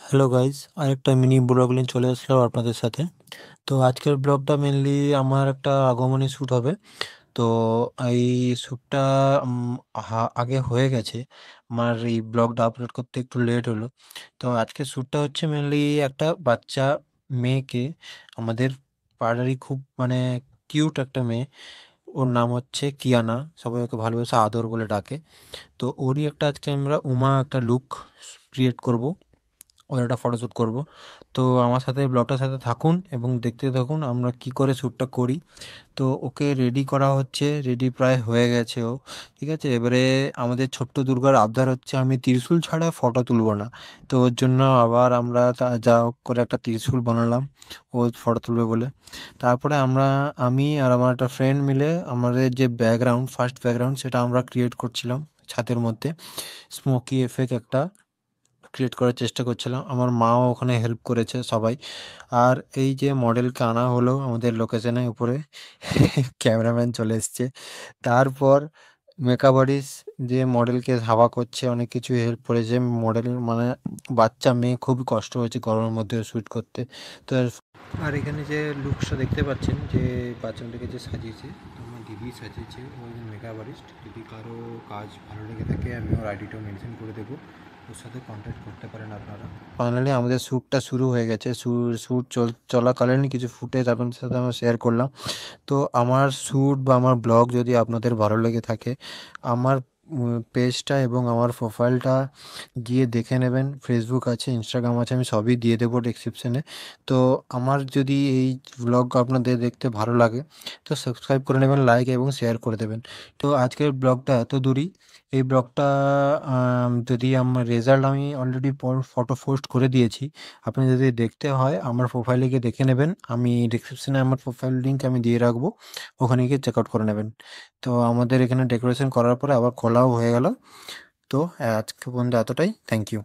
Hello guys, আরেকটা mini blog নিয়ে চলে আসলাম আপনাদের সাথে। তো আজকের ব্লগটা মেনলি আমার একটা আগমনী শ্যুট হবে। তো এই শ্যুটটা আগে হয়ে গেছে। আমার এই ব্লগটা আপলোড করতে একটু লেট হলো। তো আজকের শ্যুটটা হচ্ছে মেনলি একটা বাচ্চা মেয়েকে, আমাদের পাড়ারই খুব মানে কিউট একটা মেয়ে। ওর নাম হচ্ছে কিয়ানা, সবাই ওকে ভালোবেসে আদর বলে ডাকে। তো ওরই একটা আজকে আমরা একটা লুক ক্রিয়েট করব, ওর একটা ফটোশ্যুট করব। তো আমার সাথে ব্লগটার সাথে থাকুন এবং দেখতে থাকুন আমরা কি করে শ্যুটটা করি। তো ওকে রেডি করা হচ্ছে, রেডি প্রায় হয়ে গেছে ও। ঠিক আছে, এবারে আমাদের ছোট্ট দুর্গার আবদার হচ্ছে আমি ত্রিশূল ছাড়া ফটো তুলবো না। তো ওর জন্য আবার আমরা যা হোক করে একটা ত্রিশূল বানালাম ও ফটো তুলবে বলে। তারপরে আমি আর আমার একটা ফ্রেন্ড মিলে আমাদের যে ব্যাকগ্রাউন্ড, ফার্স্ট ব্যাকগ্রাউন্ড, সেটা আমরা ক্রিয়েট করছিলাম ছাদের মধ্যে। স্মোকি এফেক্ট একটা ক্রিয়েট করার চেষ্টা করছিলাম, আমার মাও ওখানে হেল্প করেছে সবাই। আর এই যে মডেলকে আনা হলো আমাদের লোকেশনের উপরে, ক্যামেরাম্যান চলে এসছে। তারপর মেকআপ আর্টিস্ট যে মডেলকে ধাওয়া করছে, অনেক কিছু হেল্প করেছে। মডেল মানে বাচ্চা মেয়ে, খুবই কষ্ট হয়েছে গরমের মধ্যে শ্যুট করতে। তো আর এখানে যে লুকসটা দেখতে পাচ্ছেন, যে বাচ্চা মেয়েটাকে যে সাজিয়েছে, তো আমার দিদি সাজিয়েছে, ও একজন মেকআপ আর্টিস্ট। যদি কারো কাজ ভালো লেগে থাকে আমি ওর আইডিটাও মেনশন করে দেবো, ওর সাথে কন্ট্যাক্ট করতে পারেন আপনারা। ফাইনালি আমাদের শ্যুটটা শুরু হয়ে গেছে। শ্যুট চলাকালীনই কিছু ফুটেজ আপনাদের সাথে আমরা শেয়ার করলাম। তো আমার শ্যুট বা আমার ব্লগ যদি আপনাদের ভালো লেগে থাকে, আমার পেজটা এবং আমার প্রোফাইলটা গিয়ে দেখে নেবেন। ফেসবুক আছে, ইনস্টাগ্রাম আছে, আমি সবই দিয়ে দেবো ডেসক্রিপশনে। তো আমার যদি এই ব্লগ আপনাদের দেখতে ভালো লাগে, তো সাবস্ক্রাইব করে নেবেন, লাইক এবং শেয়ার করে দেবেন। তো আজকের ব্লগটা এত দূরই। এই ব্লগটা যদি আমার রেজাল্ট আমি অলরেডি ফটো পোস্ট করে দিয়েছি। আপনি যদি দেখতে হয় আমার প্রোফাইলে গিয়ে দেখে নেবেন, আমি ডিসক্রিপশনে আমার প্রোফাইল লিঙ্ক আমি দিয়ে রাখবো, ওখানে গিয়ে চেক আউট করে নেবেন। তো আমাদের এখানে ডেকোরেশন করার পরে আবার খোলাও হয়ে গেল। তো আজকে পর্যন্ত এতটাই, থ্যাংক ইউ।